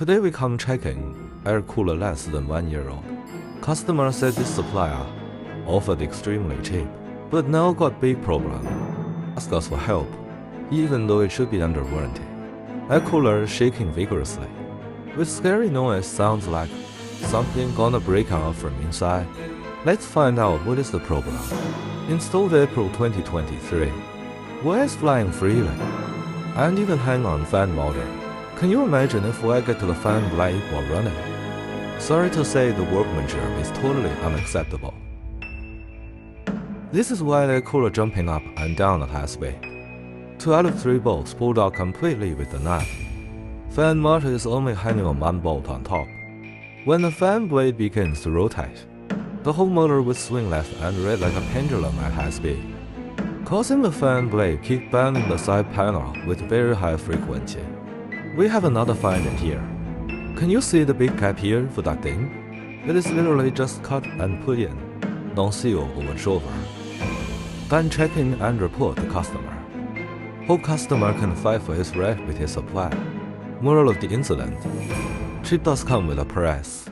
Today we come checking air cooler less than 1 year old. Customer said this supplier offered extremely cheap, but now got big problem. Ask us for help, even though it should be under warranty. Air cooler shaking vigorously. With scary noise sounds like something gonna break out from inside. Let's find out what is the problem. Installed April 2023. Wire is flying freely, and even hang on fan motor. Can you imagine if wire get to the fan blade while running? Sorry to say the workmanship is totally unacceptable. This is why the cooler jumping up and down at high speed. 2 out of 3 bolts pulled out completely with the nut. Fan motor is only hanging on 1 bolt on top. When the fan blade begins to rotate, the whole motor will swing left and right like a pendulum at high speed, causing the fan blade keep banging the side panel with very high frequency. We have another finding here. Can you see the big gap here for that thing? It is literally just cut and put in, non-seal or whatever. Then check in and report the customer. Hope customer can fight for his right with his supplier. Moral of the incident: cheap does come with a price.